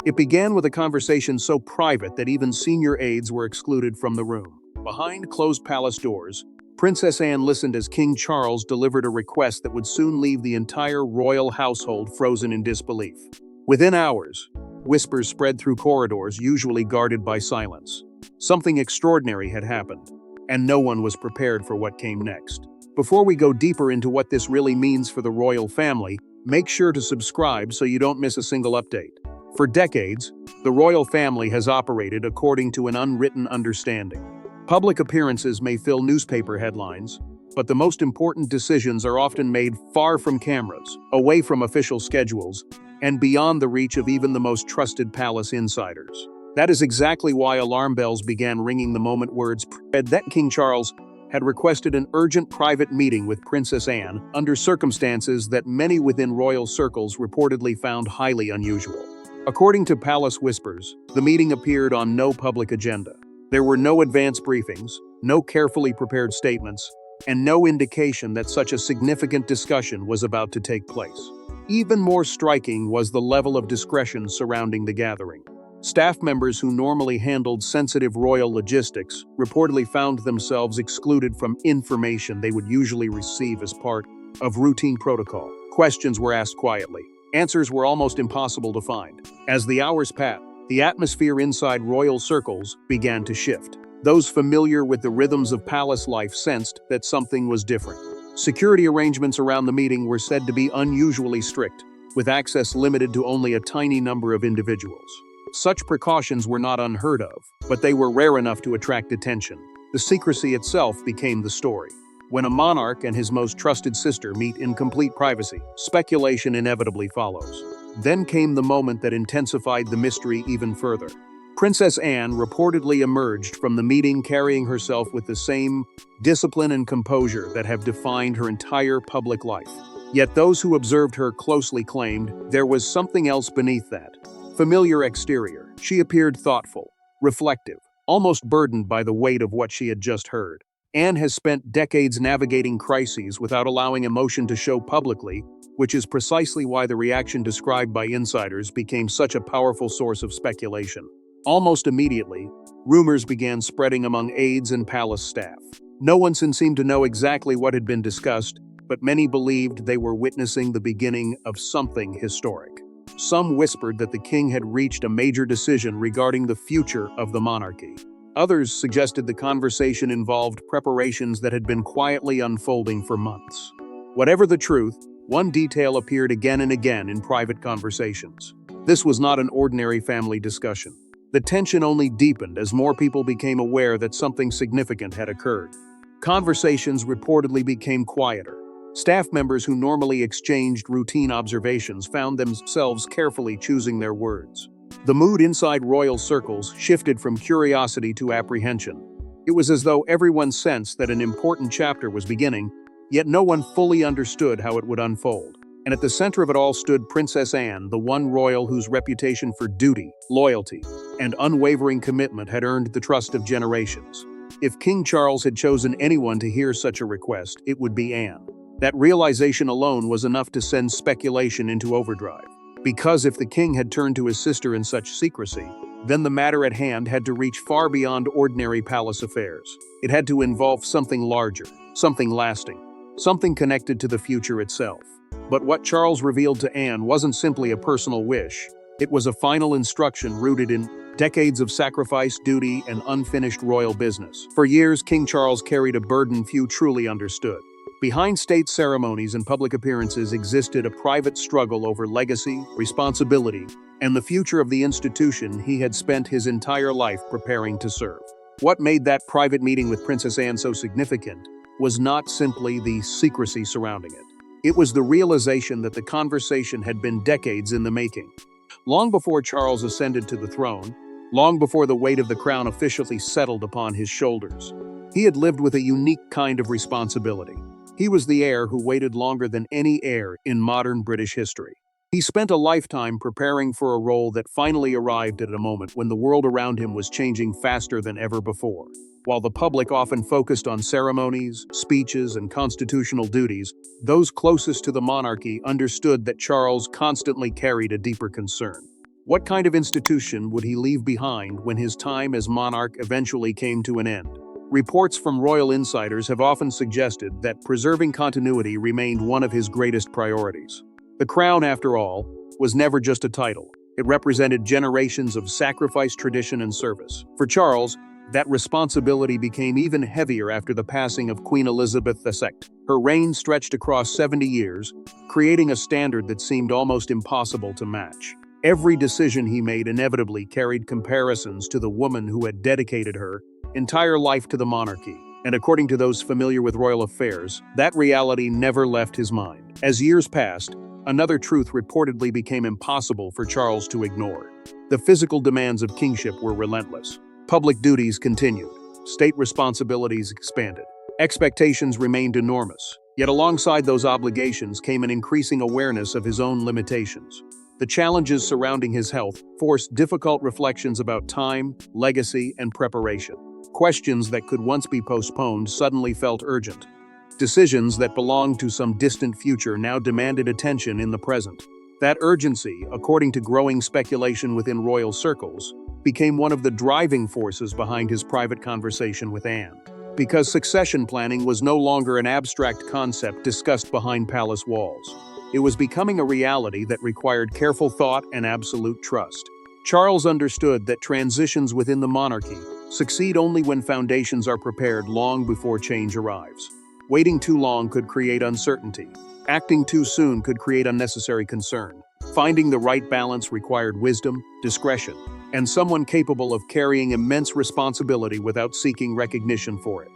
It began with a conversation so private that even senior aides were excluded from the room. Behind closed palace doors, Princess Anne listened as King Charles delivered a request that would soon leave the entire royal household frozen in disbelief. Within hours, whispers spread through corridors usually guarded by silence. Something extraordinary had happened, and no one was prepared for what came next. Before we go deeper into what this really means for the royal family, make sure to subscribe so you don't miss a single update. For decades, the royal family has operated according to an unwritten understanding. Public appearances may fill newspaper headlines, but the most important decisions are often made far from cameras, away from official schedules, and beyond the reach of even the most trusted palace insiders. That is exactly why alarm bells began ringing the moment words spread that King Charles had requested an urgent private meeting with Princess Anne under circumstances that many within royal circles reportedly found highly unusual. According to palace whispers, the meeting appeared on no public agenda. There were no advance briefings, no carefully prepared statements, and no indication that such a significant discussion was about to take place. Even more striking was the level of discretion surrounding the gathering. Staff members who normally handled sensitive royal logistics reportedly found themselves excluded from information they would usually receive as part of routine protocol. Questions were asked quietly. Answers were almost impossible to find. As the hours passed, the atmosphere inside royal circles began to shift. Those familiar with the rhythms of palace life sensed that something was different. Security arrangements around the meeting were said to be unusually strict, with access limited to only a tiny number of individuals. Such precautions were not unheard of, but they were rare enough to attract attention. The secrecy itself became the story. When a monarch and his most trusted sister meet in complete privacy, speculation inevitably follows. Then came the moment that intensified the mystery even further. Princess Anne reportedly emerged from the meeting carrying herself with the same discipline and composure that have defined her entire public life. Yet those who observed her closely claimed there was something else beneath that familiar exterior. She appeared thoughtful, reflective, almost burdened by the weight of what she had just heard. Anne has spent decades navigating crises without allowing emotion to show publicly, which is precisely why the reaction described by insiders became such a powerful source of speculation. Almost immediately, rumors began spreading among aides and palace staff. No one seemed to know exactly what had been discussed, but many believed they were witnessing the beginning of something historic. Some whispered that the king had reached a major decision regarding the future of the monarchy. Others suggested the conversation involved preparations that had been quietly unfolding for months. Whatever the truth, one detail appeared again and again in private conversations. This was not an ordinary family discussion. The tension only deepened as more people became aware that something significant had occurred. Conversations reportedly became quieter. Staff members who normally exchanged routine observations found themselves carefully choosing their words. The mood inside royal circles shifted from curiosity to apprehension. It was as though everyone sensed that an important chapter was beginning, yet no one fully understood how it would unfold. And at the center of it all stood Princess Anne, the one royal whose reputation for duty, loyalty, and unwavering commitment had earned the trust of generations. If King Charles had chosen anyone to hear such a request, it would be Anne. That realization alone was enough to send speculation into overdrive. Because if the king had turned to his sister in such secrecy, then the matter at hand had to reach far beyond ordinary palace affairs. It had to involve something larger, something lasting, something connected to the future itself. But what Charles revealed to Anne wasn't simply a personal wish. It was a final instruction rooted in decades of sacrifice, duty, and unfinished royal business. For years, King Charles carried a burden few truly understood. Behind state ceremonies and public appearances existed a private struggle over legacy, responsibility, and the future of the institution he had spent his entire life preparing to serve. What made that private meeting with Princess Anne so significant was not simply the secrecy surrounding it. It was the realization that the conversation had been decades in the making. Long before Charles ascended to the throne, long before the weight of the crown officially settled upon his shoulders, he had lived with a unique kind of responsibility. He was the heir who waited longer than any heir in modern British history. He spent a lifetime preparing for a role that finally arrived at a moment when the world around him was changing faster than ever before. While the public often focused on ceremonies, speeches, and constitutional duties, those closest to the monarchy understood that Charles constantly carried a deeper concern. What kind of institution would he leave behind when his time as monarch eventually came to an end? Reports from royal insiders have often suggested that preserving continuity remained one of his greatest priorities. The crown, after all, was never just a title. It represented generations of sacrifice, tradition, and service. For Charles, that responsibility became even heavier after the passing of Queen Elizabeth II. Her reign stretched across 70 years, creating a standard that seemed almost impossible to match. Every decision he made inevitably carried comparisons to the woman who had dedicated her entire life to the monarchy. And according to those familiar with royal affairs, that reality never left his mind. As years passed, another truth reportedly became impossible for Charles to ignore. The physical demands of kingship were relentless. Public duties continued. State responsibilities expanded. Expectations remained enormous. Yet alongside those obligations came an increasing awareness of his own limitations. The challenges surrounding his health forced difficult reflections about time, legacy, and preparation. Questions that could once be postponed suddenly felt urgent. Decisions that belonged to some distant future now demanded attention in the present. That urgency, according to growing speculation within royal circles, became one of the driving forces behind his private conversation with Anne. Because succession planning was no longer an abstract concept discussed behind palace walls. It was becoming a reality that required careful thought and absolute trust. Charles understood that transitions within the monarchy succeed only when foundations are prepared long before change arrives. Waiting too long could create uncertainty. Acting too soon could create unnecessary concern. Finding the right balance required wisdom, discretion, and someone capable of carrying immense responsibility without seeking recognition for it.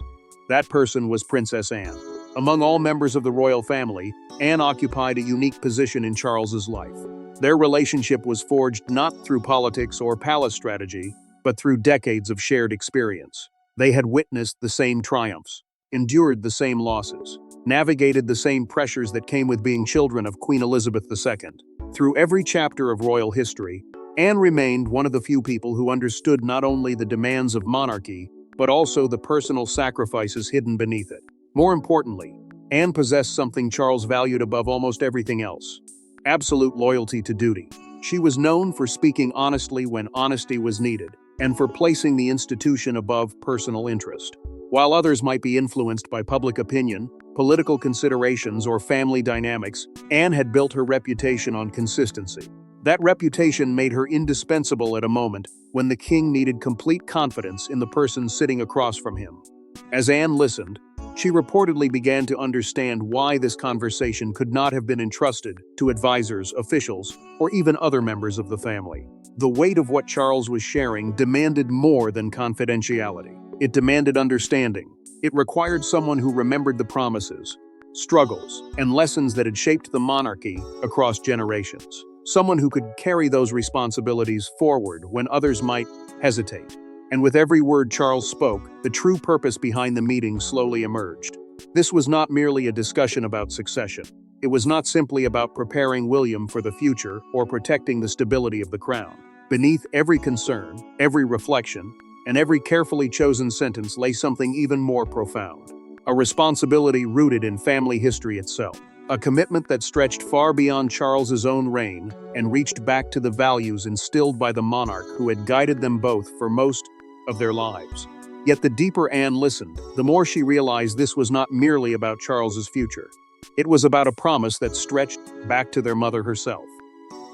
That person was Princess Anne. Among all members of the royal family, Anne occupied a unique position in Charles's life. Their relationship was forged not through politics or palace strategy, but through decades of shared experience. They had witnessed the same triumphs, endured the same losses, navigated the same pressures that came with being children of Queen Elizabeth II. Through every chapter of royal history, Anne remained one of the few people who understood not only the demands of monarchy, but also the personal sacrifices hidden beneath it. More importantly, Anne possessed something Charles valued above almost everything else: absolute loyalty to duty. She was known for speaking honestly when honesty was needed, and for placing the institution above personal interest. While others might be influenced by public opinion, political considerations, or family dynamics, Anne had built her reputation on consistency. That reputation made her indispensable at a moment when the king needed complete confidence in the person sitting across from him. As Anne listened, she reportedly began to understand why this conversation could not have been entrusted to advisors, officials, or even other members of the family. The weight of what Charles was sharing demanded more than confidentiality. It demanded understanding. It required someone who remembered the promises, struggles, and lessons that had shaped the monarchy across generations. Someone who could carry those responsibilities forward when others might hesitate. And with every word Charles spoke, the true purpose behind the meeting slowly emerged. This was not merely a discussion about succession. It was not simply about preparing William for the future or protecting the stability of the crown. Beneath every concern, every reflection, and every carefully chosen sentence lay something even more profound. A responsibility rooted in family history itself. A commitment that stretched far beyond Charles's own reign and reached back to the values instilled by the monarch who had guided them both for most of their lives. Yet the deeper Anne listened, the more she realized this was not merely about Charles's future. It was about a promise that stretched back to their mother herself.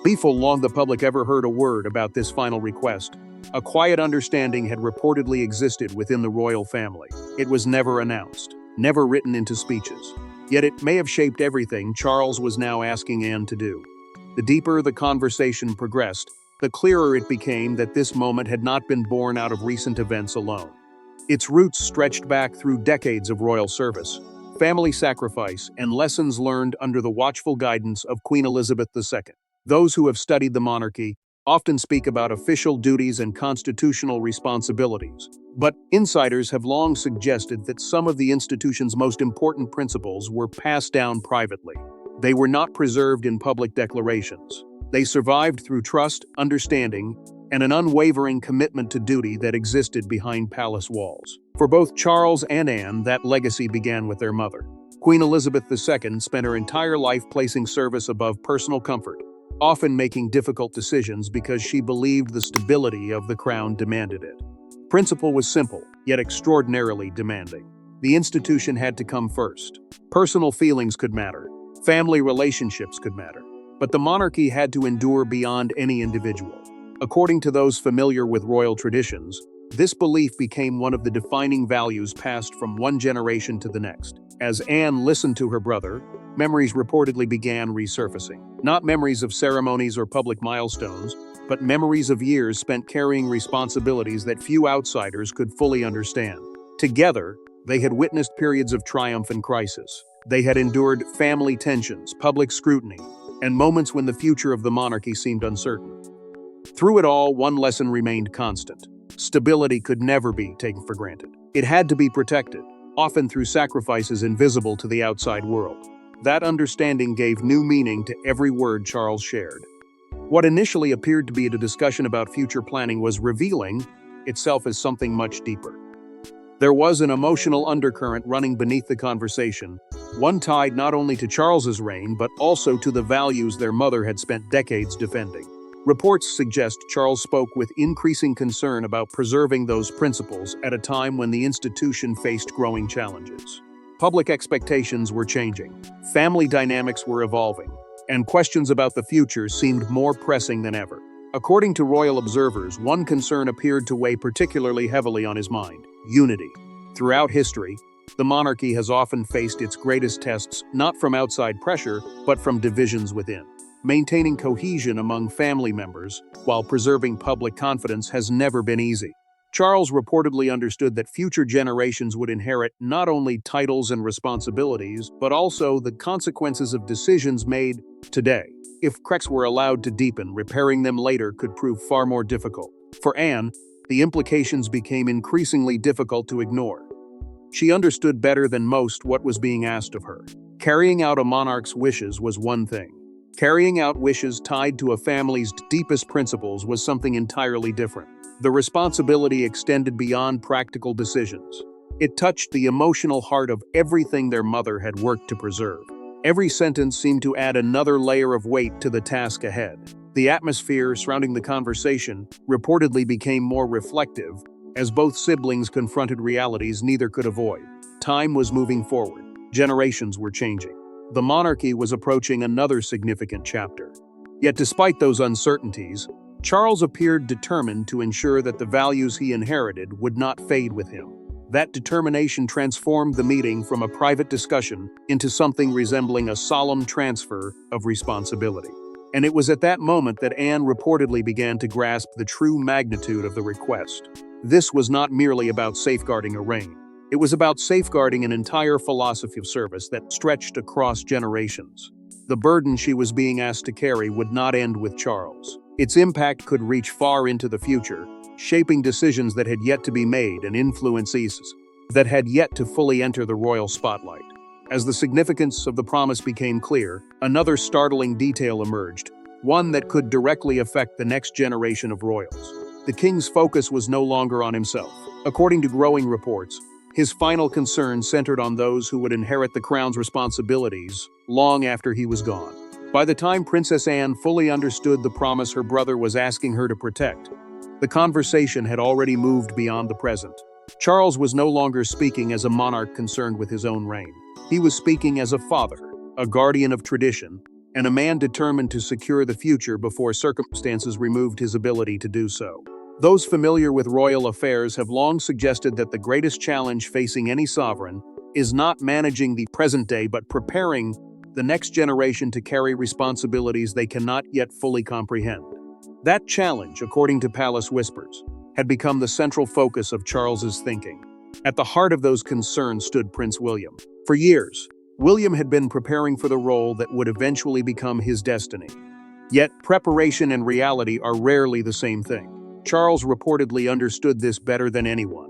Before long the public ever heard a word about this final request, a quiet understanding had reportedly existed within the royal family. It was never announced, never written into speeches. Yet it may have shaped everything Charles was now asking Anne to do. The deeper the conversation progressed, the clearer it became that this moment had not been born out of recent events alone. Its roots stretched back through decades of royal service, family sacrifice, and lessons learned under the watchful guidance of Queen Elizabeth II. Those who have studied the monarchy often speak about official duties and constitutional responsibilities, but insiders have long suggested that some of the institution's most important principles were passed down privately. They were not preserved in public declarations. They survived through trust, understanding, and an unwavering commitment to duty that existed behind palace walls. For both Charles and Anne, that legacy began with their mother. Queen Elizabeth II spent her entire life placing service above personal comfort, often making difficult decisions because she believed the stability of the crown demanded it. Principle was simple, yet extraordinarily demanding. The institution had to come first. Personal feelings could matter. Family relationships could matter. But the monarchy had to endure beyond any individual. According to those familiar with royal traditions, this belief became one of the defining values passed from one generation to the next. As Anne listened to her brother, memories reportedly began resurfacing. Not memories of ceremonies or public milestones, but memories of years spent carrying responsibilities that few outsiders could fully understand. Together, they had witnessed periods of triumph and crisis. They had endured family tensions, public scrutiny, and moments when the future of the monarchy seemed uncertain. Through it all, one lesson remained constant. Stability could never be taken for granted. It had to be protected, often through sacrifices invisible to the outside world. That understanding gave new meaning to every word Charles shared. What initially appeared to be a discussion about future planning was revealing itself as something much deeper. There was an emotional undercurrent running beneath the conversation, one tied not only to Charles's reign but also to the values their mother had spent decades defending. Reports suggest Charles spoke with increasing concern about preserving those principles at a time when the institution faced growing challenges. Public expectations were changing, family dynamics were evolving, and questions about the future seemed more pressing than ever. According to royal observers, one concern appeared to weigh particularly heavily on his mind: unity. Throughout history, the monarchy has often faced its greatest tests not from outside pressure, but from divisions within. Maintaining cohesion among family members while preserving public confidence has never been easy. Charles reportedly understood that future generations would inherit not only titles and responsibilities, but also the consequences of decisions made today. If cracks were allowed to deepen, repairing them later could prove far more difficult. For Anne, the implications became increasingly difficult to ignore. She understood better than most what was being asked of her. Carrying out a monarch's wishes was one thing. Carrying out wishes tied to a family's deepest principles was something entirely different. The responsibility extended beyond practical decisions. It touched the emotional heart of everything their mother had worked to preserve. Every sentence seemed to add another layer of weight to the task ahead. The atmosphere surrounding the conversation reportedly became more reflective, as both siblings confronted realities neither could avoid. Time was moving forward. Generations were changing. The monarchy was approaching another significant chapter. Yet despite those uncertainties, Charles appeared determined to ensure that the values he inherited would not fade with him. That determination transformed the meeting from a private discussion into something resembling a solemn transfer of responsibility. And it was at that moment that Anne reportedly began to grasp the true magnitude of the request. This was not merely about safeguarding a reign. It was about safeguarding an entire philosophy of service that stretched across generations. The burden she was being asked to carry would not end with Charles. Its impact could reach far into the future, shaping decisions that had yet to be made and influences that had yet to fully enter the royal spotlight. As the significance of the promise became clear, another startling detail emerged, one that could directly affect the next generation of royals. The king's focus was no longer on himself. According to growing reports, his final concern centered on those who would inherit the crown's responsibilities long after he was gone. By the time Princess Anne fully understood the promise her brother was asking her to protect, the conversation had already moved beyond the present. Charles was no longer speaking as a monarch concerned with his own reign. He was speaking as a father, a guardian of tradition, and a man determined to secure the future before circumstances removed his ability to do so. Those familiar with royal affairs have long suggested that the greatest challenge facing any sovereign is not managing the present day but preparing the next generation to carry responsibilities they cannot yet fully comprehend. That challenge, according to Palace Whispers, had become the central focus of Charles's thinking. At the heart of those concerns stood Prince William. For years, William had been preparing for the role that would eventually become his destiny. Yet, preparation and reality are rarely the same thing. Charles reportedly understood this better than anyone.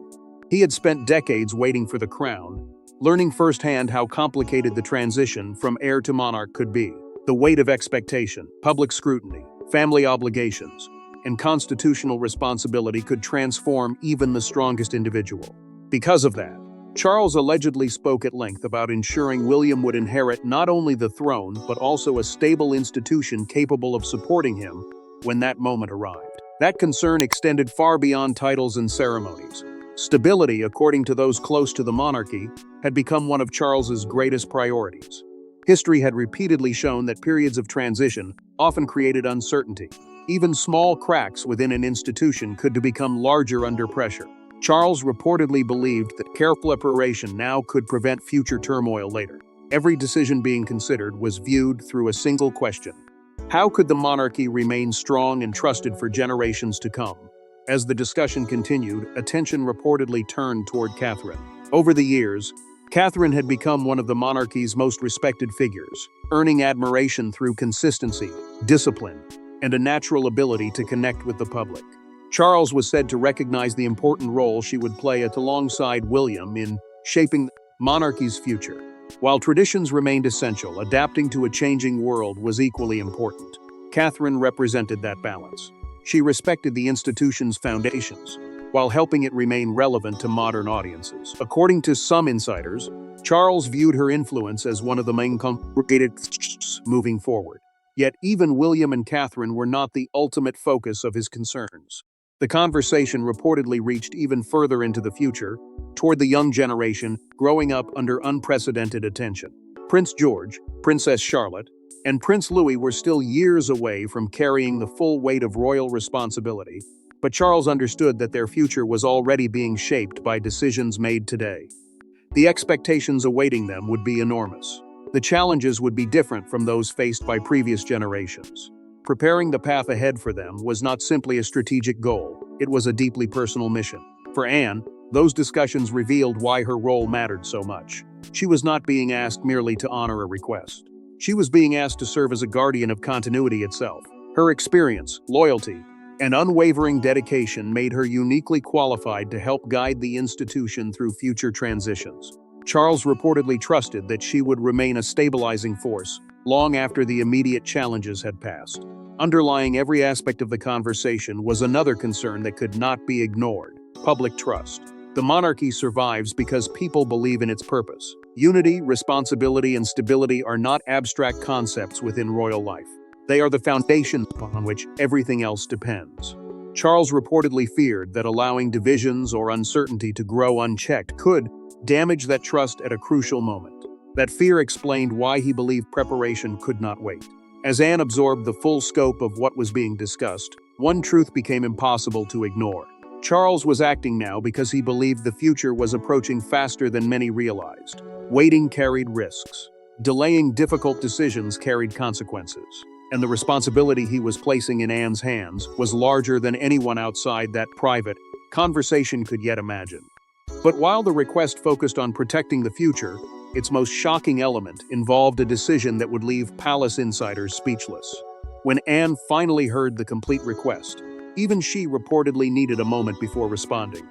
He had spent decades waiting for the crown, learning firsthand how complicated the transition from heir to monarch could be. The weight of expectation, public scrutiny, family obligations, and constitutional responsibility could transform even the strongest individual. Because of that, Charles allegedly spoke at length about ensuring William would inherit not only the throne, but also a stable institution capable of supporting him when that moment arrived. That concern extended far beyond titles and ceremonies. Stability, according to those close to the monarchy, had become one of Charles's greatest priorities. History had repeatedly shown that periods of transition often created uncertainty. Even small cracks within an institution could become larger under pressure. Charles reportedly believed that careful preparation now could prevent future turmoil later. Every decision being considered was viewed through a single question: how could the monarchy remain strong and trusted for generations to come? As the discussion continued, attention reportedly turned toward Catherine. Over the years, Catherine had become one of the monarchy's most respected figures, earning admiration through consistency, discipline, and a natural ability to connect with the public. Charles was said to recognize the important role she would play alongside William in shaping the monarchy's future. While traditions remained essential, adapting to a changing world was equally important. Catherine represented that balance. She respected the institution's foundations, while helping it remain relevant to modern audiences. According to some insiders, Charles viewed her influence as one of the main contributions moving forward. Yet even William and Catherine were not the ultimate focus of his concerns. The conversation reportedly reached even further into the future, toward the young generation growing up under unprecedented attention. Prince George, Princess Charlotte, and Prince Louis were still years away from carrying the full weight of royal responsibility, but Charles understood that their future was already being shaped by decisions made today. The expectations awaiting them would be enormous. The challenges would be different from those faced by previous generations. Preparing the path ahead for them was not simply a strategic goal, it was a deeply personal mission. For Anne, those discussions revealed why her role mattered so much. She was not being asked merely to honor a request. She was being asked to serve as a guardian of continuity itself. Her experience, loyalty, and unwavering dedication made her uniquely qualified to help guide the institution through future transitions. Charles reportedly trusted that she would remain a stabilizing force long after the immediate challenges had passed. Underlying every aspect of the conversation was another concern that could not be ignored: public trust. The monarchy survives because people believe in its purpose. Unity, responsibility, and stability are not abstract concepts within royal life. They are the foundation upon which everything else depends. Charles reportedly feared that allowing divisions or uncertainty to grow unchecked could damage that trust at a crucial moment. That fear explained why he believed preparation could not wait. As Anne absorbed the full scope of what was being discussed, one truth became impossible to ignore. Charles was acting now because he believed the future was approaching faster than many realized. Waiting carried risks. Delaying difficult decisions carried consequences. And the responsibility he was placing in Anne's hands was larger than anyone outside that private conversation could yet imagine. But while the request focused on protecting the future, its most shocking element involved a decision that would leave palace insiders speechless. When Anne finally heard the complete request, even she reportedly needed a moment before responding.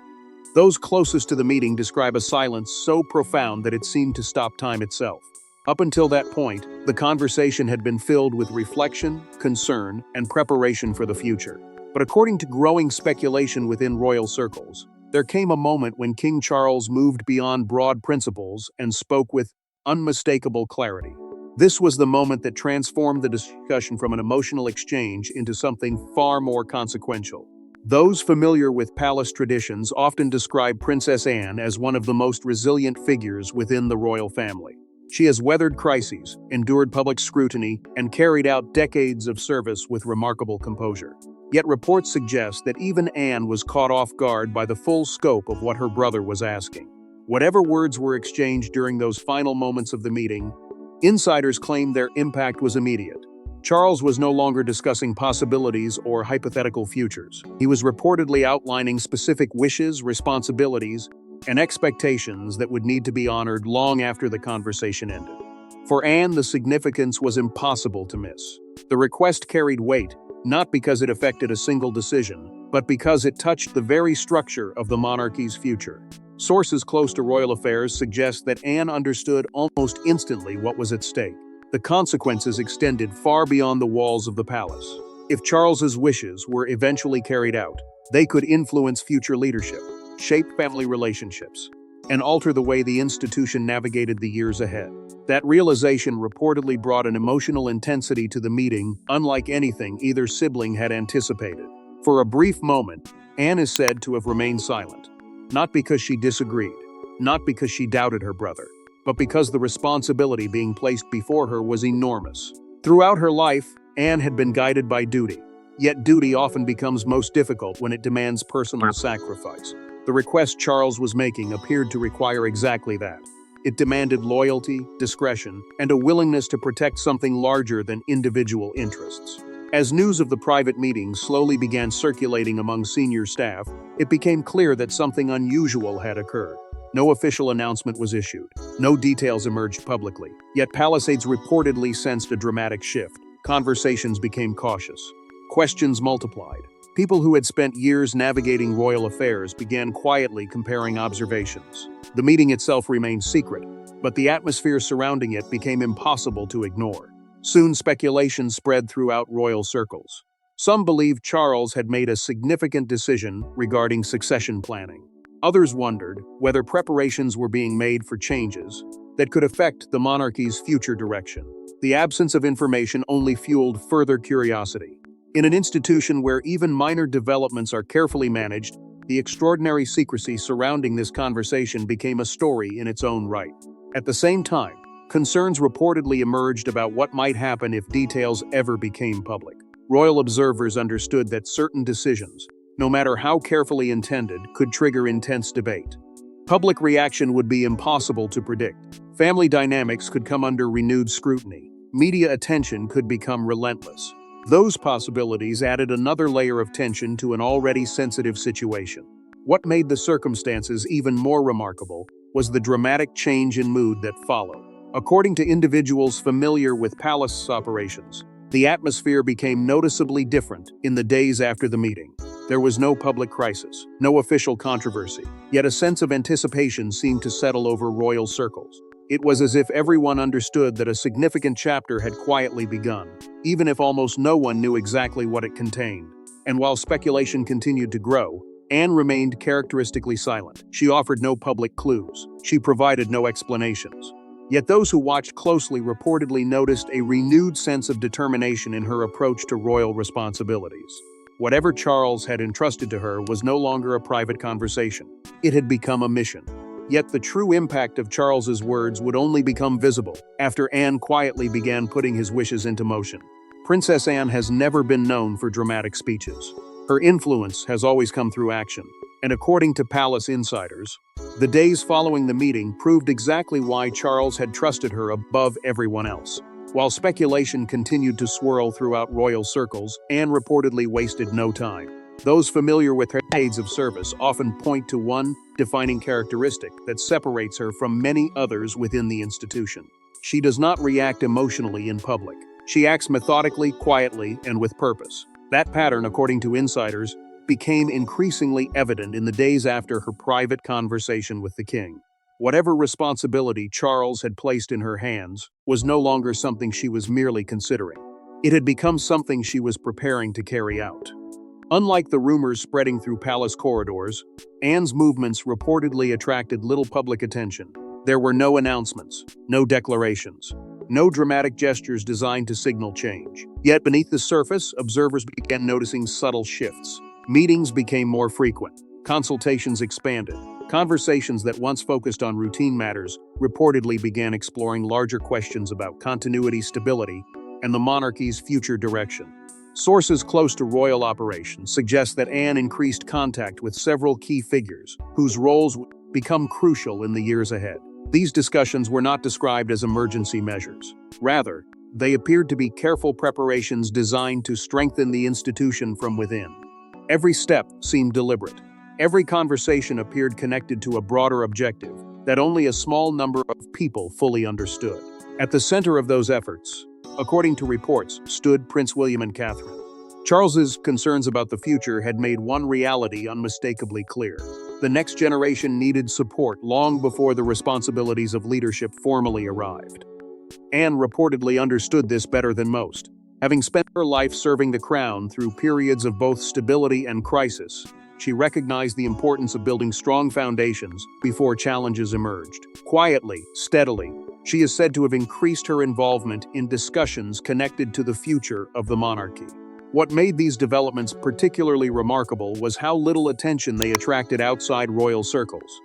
Those closest to the meeting describe a silence so profound that it seemed to stop time itself. Up until that point, the conversation had been filled with reflection, concern, and preparation for the future. But according to growing speculation within royal circles, there came a moment when King Charles moved beyond broad principles and spoke with unmistakable clarity. This was the moment that transformed the discussion from an emotional exchange into something far more consequential. Those familiar with palace traditions often describe Princess Anne as one of the most resilient figures within the royal family. She has weathered crises, endured public scrutiny, and carried out decades of service with remarkable composure. Yet reports suggest that even Anne was caught off guard by the full scope of what her brother was asking. Whatever words were exchanged during those final moments of the meeting, insiders claim their impact was immediate. Charles was no longer discussing possibilities or hypothetical futures. He was reportedly outlining specific wishes, responsibilities, and expectations that would need to be honored long after the conversation ended. For Anne, the significance was impossible to miss. The request carried weight, not because it affected a single decision, but because it touched the very structure of the monarchy's future. Sources close to royal affairs suggest that Anne understood almost instantly what was at stake. The consequences extended far beyond the walls of the palace. If Charles's wishes were eventually carried out, they could influence future leadership, shape family relationships, and alter the way the institution navigated the years ahead. That realization reportedly brought an emotional intensity to the meeting unlike anything either sibling had anticipated. For a brief moment, Anne is said to have remained silent, not because she disagreed, not because she doubted her brother, but because the responsibility being placed before her was enormous. Throughout her life, Anne had been guided by duty, yet duty often becomes most difficult when it demands personal sacrifice. The request Charles was making appeared to require exactly that. It demanded loyalty, discretion, and a willingness to protect something larger than individual interests. As news of the private meeting slowly began circulating among senior staff, it became clear that something unusual had occurred. No official announcement was issued. No details emerged publicly. Yet Palisades reportedly sensed a dramatic shift. Conversations became cautious. Questions multiplied. People who had spent years navigating royal affairs began quietly comparing observations. The meeting itself remained secret, but the atmosphere surrounding it became impossible to ignore. Soon speculation spread throughout royal circles. Some believed Charles had made a significant decision regarding succession planning. Others wondered whether preparations were being made for changes that could affect the monarchy's future direction. The absence of information only fueled further curiosity. In an institution where even minor developments are carefully managed, the extraordinary secrecy surrounding this conversation became a story in its own right. At the same time, concerns reportedly emerged about what might happen if details ever became public. Royal observers understood that certain decisions, no matter how carefully intended, could trigger intense debate. Public reaction would be impossible to predict. Family dynamics could come under renewed scrutiny. Media attention could become relentless. Those possibilities added another layer of tension to an already sensitive situation. What made the circumstances even more remarkable was the dramatic change in mood that followed. According to individuals familiar with palace operations, the atmosphere became noticeably different in the days after the meeting. There was no public crisis, no official controversy, yet a sense of anticipation seemed to settle over royal circles. It was as if everyone understood that a significant chapter had quietly begun, even if almost no one knew exactly what it contained. And while speculation continued to grow, Anne remained characteristically silent. She offered no public clues. She provided no explanations. Yet those who watched closely reportedly noticed a renewed sense of determination in her approach to royal responsibilities. Whatever Charles had entrusted to her was no longer a private conversation. It had become a mission. Yet the true impact of Charles's words would only become visible after Anne quietly began putting his wishes into motion. Princess Anne has never been known for dramatic speeches. Her influence has always come through action, and according to palace insiders, the days following the meeting proved exactly why Charles had trusted her above everyone else. While speculation continued to swirl throughout royal circles, Anne reportedly wasted no time. Those familiar with her decades of service often point to one defining characteristic that separates her from many others within the institution. She does not react emotionally in public. She acts methodically, quietly, and with purpose. That pattern, according to insiders, became increasingly evident in the days after her private conversation with the king. Whatever responsibility Charles had placed in her hands was no longer something she was merely considering. It had become something she was preparing to carry out. Unlike the rumors spreading through palace corridors, Anne's movements reportedly attracted little public attention. There were no announcements, no declarations, no dramatic gestures designed to signal change. Yet beneath the surface, observers began noticing subtle shifts. Meetings became more frequent. Consultations expanded. Conversations that once focused on routine matters reportedly began exploring larger questions about continuity, stability, and the monarchy's future direction. Sources close to royal operations suggest that Anne increased contact with several key figures, whose roles would become crucial in the years ahead. These discussions were not described as emergency measures. Rather, they appeared to be careful preparations designed to strengthen the institution from within. Every step seemed deliberate. Every conversation appeared connected to a broader objective that only a small number of people fully understood. At the center of those efforts, according to reports, stood Prince William and Catherine. Charles's concerns about the future had made one reality unmistakably clear. The next generation needed support long before the responsibilities of leadership formally arrived. Anne reportedly understood this better than most. Having spent her life serving the crown through periods of both stability and crisis, she recognized the importance of building strong foundations before challenges emerged. Quietly, steadily, she is said to have increased her involvement in discussions connected to the future of the monarchy. What made these developments particularly remarkable was how little attention they attracted outside royal circles.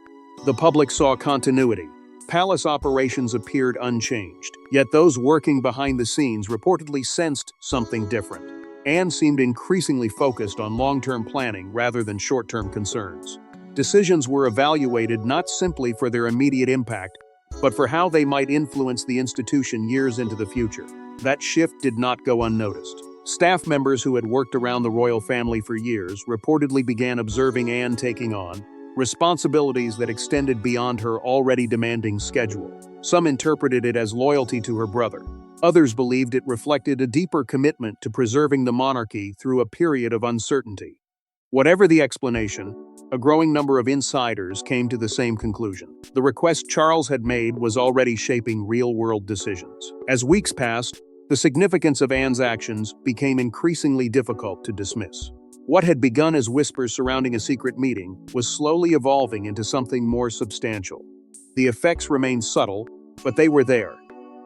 The public saw continuity. Palace operations appeared unchanged, yet those working behind the scenes reportedly sensed something different. Anne seemed increasingly focused on long-term planning rather than short-term concerns. Decisions were evaluated not simply for their immediate impact, but for how they might influence the institution years into the future. That shift did not go unnoticed. Staff members who had worked around the royal family for years reportedly began observing Anne taking on responsibilities that extended beyond her already demanding schedule. Some interpreted it as loyalty to her brother. Others believed it reflected a deeper commitment to preserving the monarchy through a period of uncertainty. Whatever the explanation, a growing number of insiders came to the same conclusion. The request Charles had made was already shaping real-world decisions. As weeks passed, the significance of Anne's actions became increasingly difficult to dismiss. What had begun as whispers surrounding a secret meeting was slowly evolving into something more substantial. The effects remained subtle, but they were there.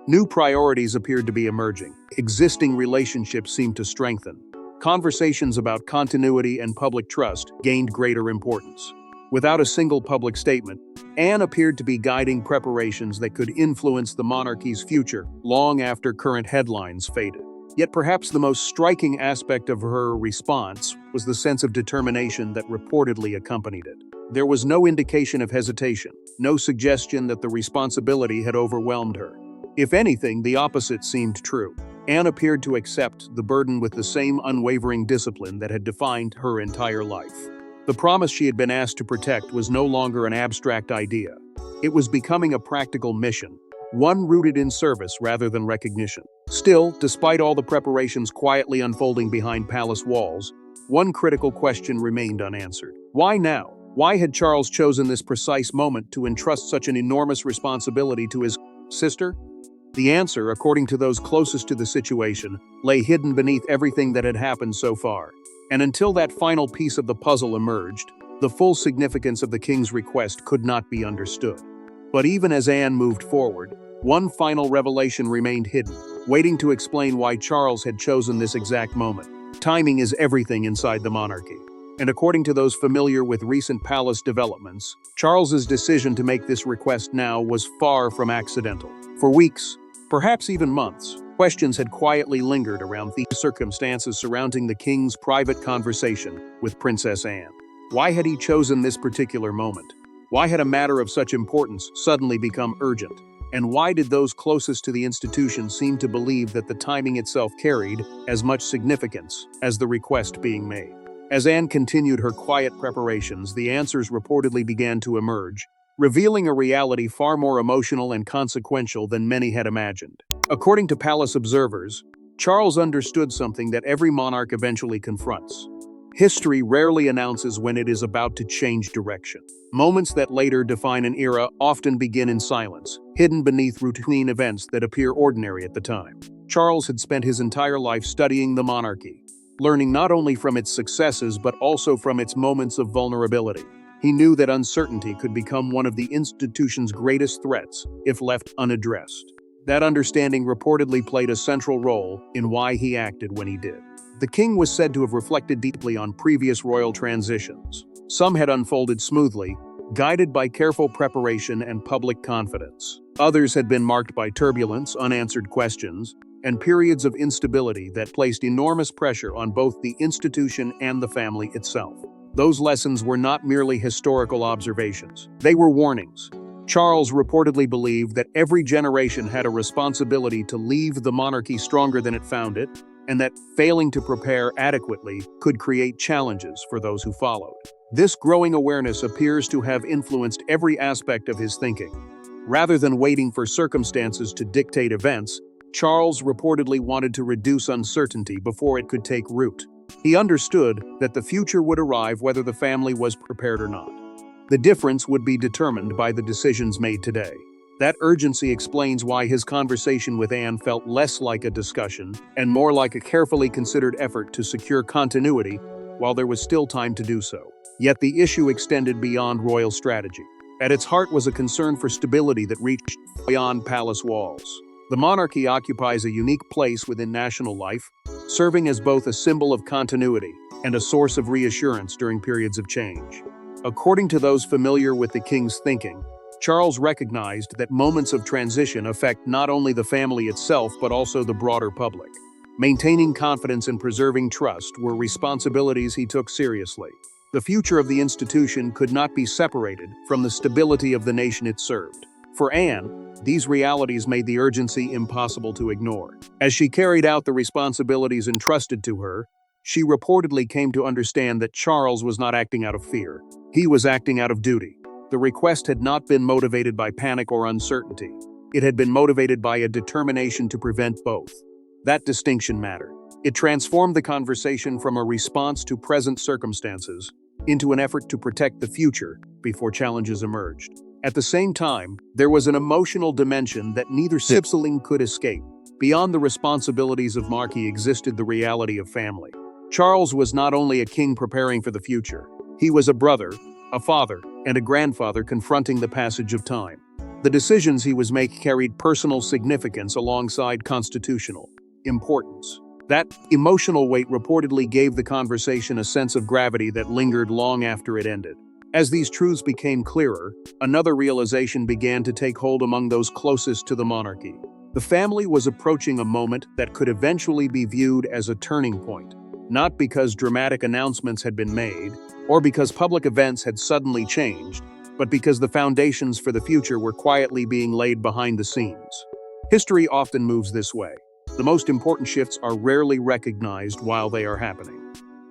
New priorities appeared to be emerging. Existing relationships seemed to strengthen. Conversations about continuity and public trust gained greater importance. Without a single public statement, Anne appeared to be guiding preparations that could influence the monarchy's future long after current headlines faded. Yet perhaps the most striking aspect of her response was the sense of determination that reportedly accompanied it. There was no indication of hesitation, no suggestion that the responsibility had overwhelmed her. If anything, the opposite seemed true. Anne appeared to accept the burden with the same unwavering discipline that had defined her entire life. The promise she had been asked to protect was no longer an abstract idea. It was becoming a practical mission, one rooted in service rather than recognition. Still, despite all the preparations quietly unfolding behind palace walls, one critical question remained unanswered. Why now? Why had Charles chosen this precise moment to entrust such an enormous responsibility to his sister? The answer, according to those closest to the situation, lay hidden beneath everything that had happened so far. And until that final piece of the puzzle emerged, the full significance of the king's request could not be understood. But even as Anne moved forward, one final revelation remained hidden, waiting to explain why Charles had chosen this exact moment. Timing is everything inside the monarchy. And according to those familiar with recent palace developments, Charles's decision to make this request now was far from accidental. For weeks, perhaps even months, questions had quietly lingered around the circumstances surrounding the king's private conversation with Princess Anne. Why had he chosen this particular moment? Why had a matter of such importance suddenly become urgent? And why did those closest to the institution seem to believe that the timing itself carried as much significance as the request being made? As Anne continued her quiet preparations, the answers reportedly began to emerge, revealing a reality far more emotional and consequential than many had imagined. According to palace observers, Charles understood something that every monarch eventually confronts. History rarely announces when it is about to change direction. Moments that later define an era often begin in silence, hidden beneath routine events that appear ordinary at the time. Charles had spent his entire life studying the monarchy, learning not only from its successes but also from its moments of vulnerability. He knew that uncertainty could become one of the institution's greatest threats if left unaddressed. That understanding reportedly played a central role in why he acted when he did. The king was said to have reflected deeply on previous royal transitions. Some had unfolded smoothly, guided by careful preparation and public confidence. Others had been marked by turbulence, unanswered questions, and periods of instability that placed enormous pressure on both the institution and the family itself. Those lessons were not merely historical observations. They were warnings. Charles reportedly believed that every generation had a responsibility to leave the monarchy stronger than it found it, and that failing to prepare adequately could create challenges for those who followed. This growing awareness appears to have influenced every aspect of his thinking. Rather than waiting for circumstances to dictate events, Charles reportedly wanted to reduce uncertainty before it could take root. He understood that the future would arrive whether the family was prepared or not. The difference would be determined by the decisions made today. That urgency explains why his conversation with Anne felt less like a discussion and more like a carefully considered effort to secure continuity while there was still time to do so. Yet the issue extended beyond royal strategy. At its heart was a concern for stability that reached beyond palace walls. The monarchy occupies a unique place within national life, serving as both a symbol of continuity and a source of reassurance during periods of change. According to those familiar with the king's thinking, Charles recognized that moments of transition affect not only the family itself but also the broader public. Maintaining confidence and preserving trust were responsibilities he took seriously. The future of the institution could not be separated from the stability of the nation it served. For Anne, these realities made the urgency impossible to ignore. As she carried out the responsibilities entrusted to her, she reportedly came to understand that Charles was not acting out of fear. He was acting out of duty. The request had not been motivated by panic or uncertainty. It had been motivated by a determination to prevent both. That distinction mattered. It transformed the conversation from a response to present circumstances into an effort to protect the future before challenges emerged. At the same time, there was an emotional dimension that neither sibling could escape. Beyond the responsibilities of monarchy existed the reality of family. Charles was not only a king preparing for the future, he was a brother, a father, and a grandfather confronting the passage of time. The decisions he was making carried personal significance alongside constitutional importance. That emotional weight reportedly gave the conversation a sense of gravity that lingered long after it ended. As these truths became clearer, another realization began to take hold among those closest to the monarchy. The family was approaching a moment that could eventually be viewed as a turning point, not because dramatic announcements had been made, or because public events had suddenly changed, but because the foundations for the future were quietly being laid behind the scenes. History often moves this way. The most important shifts are rarely recognized while they are happening.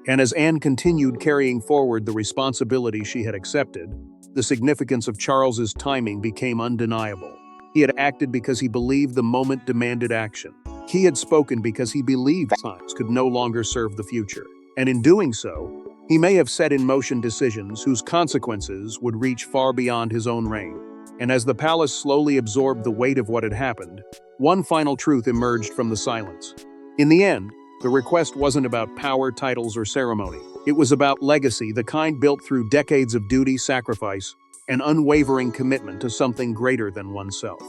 And as Anne continued carrying forward the responsibility she had accepted, the significance of Charles's timing became undeniable. He had acted because he believed the moment demanded action. He had spoken because he believed times could no longer serve the future. And in doing so, he may have set in motion decisions whose consequences would reach far beyond his own reign. And as the palace slowly absorbed the weight of what had happened, one final truth emerged from the silence. In the end, the request wasn't about power, titles, or ceremony. It was about legacy, the kind built through decades of duty, sacrifice, and unwavering commitment to something greater than oneself.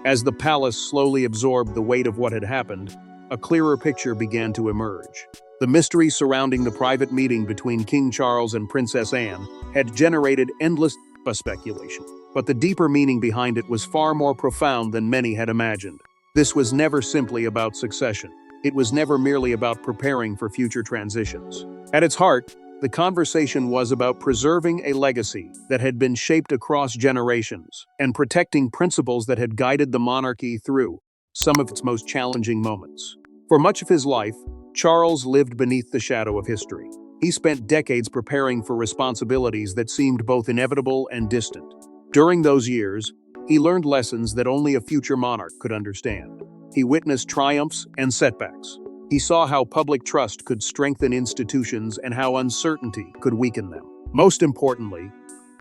As the palace slowly absorbed the weight of what had happened, a clearer picture began to emerge. The mystery surrounding the private meeting between King Charles and Princess Anne had generated endless speculation, but the deeper meaning behind it was far more profound than many had imagined. This was never simply about succession. It was never merely about preparing for future transitions. At its heart, the conversation was about preserving a legacy that had been shaped across generations and protecting principles that had guided the monarchy through some of its most challenging moments. For much of his life, Charles lived beneath the shadow of history. He spent decades preparing for responsibilities that seemed both inevitable and distant. During those years, he learned lessons that only a future monarch could understand. He witnessed triumphs and setbacks. He saw how public trust could strengthen institutions and how uncertainty could weaken them. Most importantly,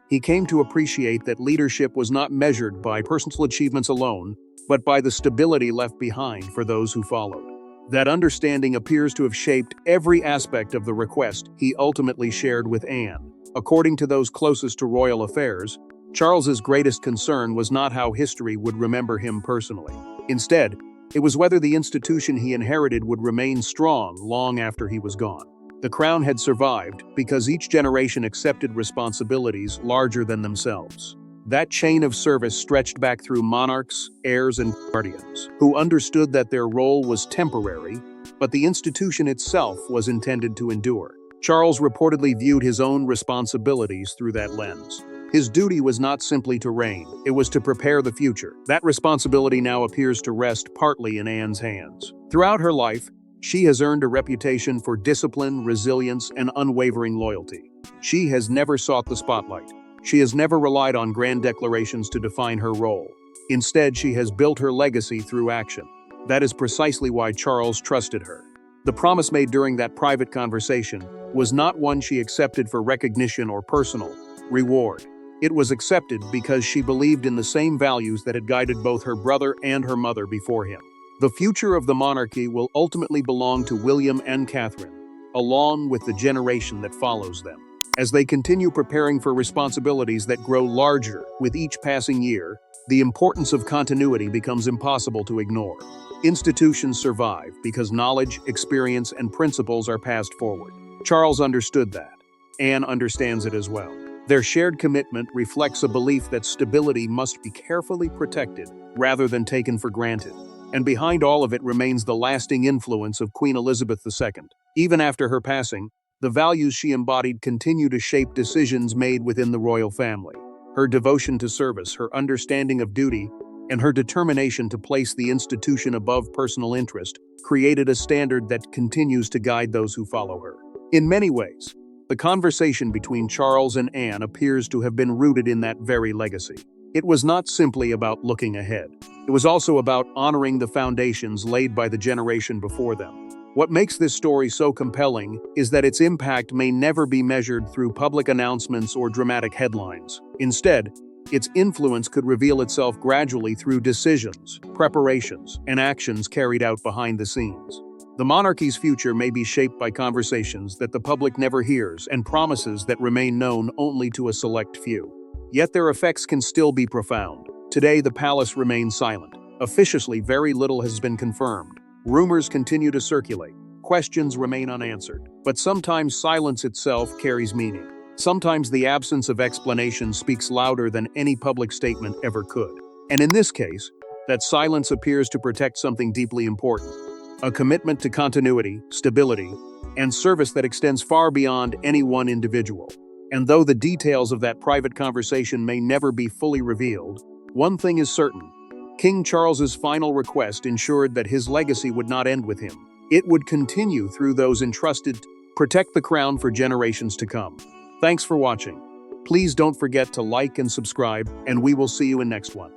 he came to appreciate that leadership was not measured by personal achievements alone, but by the stability left behind for those who followed. That understanding appears to have shaped every aspect of the request he ultimately shared with Anne. According to those closest to royal affairs, Charles's greatest concern was not how history would remember him personally. Instead, it was whether the institution he inherited would remain strong long after he was gone. The crown had survived because each generation accepted responsibilities larger than themselves. That chain of service stretched back through monarchs, heirs, and guardians, who understood that their role was temporary, but the institution itself was intended to endure. Charles reportedly viewed his own responsibilities through that lens. His duty was not simply to reign, it was to prepare the future. That responsibility now appears to rest partly in Anne's hands. Throughout her life, she has earned a reputation for discipline, resilience, and unwavering loyalty. She has never sought the spotlight. She has never relied on grand declarations to define her role. Instead, she has built her legacy through action. That is precisely why Charles trusted her. The promise made during that private conversation was not one she accepted for recognition or personal reward. It was accepted because she believed in the same values that had guided both her brother and her mother before him. The future of the monarchy will ultimately belong to William and Catherine, along with the generation that follows them. As they continue preparing for responsibilities that grow larger with each passing year, the importance of continuity becomes impossible to ignore. Institutions survive because knowledge, experience, and principles are passed forward. Charles understood that. Anne understands it as well. Their shared commitment reflects a belief that stability must be carefully protected rather than taken for granted. And behind all of it remains the lasting influence of Queen Elizabeth II. Even after her passing, the values she embodied continue to shape decisions made within the royal family. Her devotion to service, her understanding of duty, and her determination to place the institution above personal interest created a standard that continues to guide those who follow her. In many ways, the conversation between Charles and Anne appears to have been rooted in that very legacy. It was not simply about looking ahead. It was also about honoring the foundations laid by the generation before them. What makes this story so compelling is that its impact may never be measured through public announcements or dramatic headlines. Instead, its influence could reveal itself gradually through decisions, preparations, and actions carried out behind the scenes. The monarchy's future may be shaped by conversations that the public never hears and promises that remain known only to a select few. Yet their effects can still be profound. Today, the palace remains silent. Officially, very little has been confirmed. Rumors continue to circulate. Questions remain unanswered. But sometimes silence itself carries meaning. Sometimes the absence of explanation speaks louder than any public statement ever could. And in this case, that silence appears to protect something deeply important. A commitment to continuity, stability, and service that extends far beyond any one individual. And though the details of that private conversation may never be fully revealed, one thing is certain. King Charles's final request ensured that his legacy would not end with him. It would continue through those entrusted to protect the crown for generations to come. Thanks for watching. Please don't forget to like and subscribe, and we will see you in next one.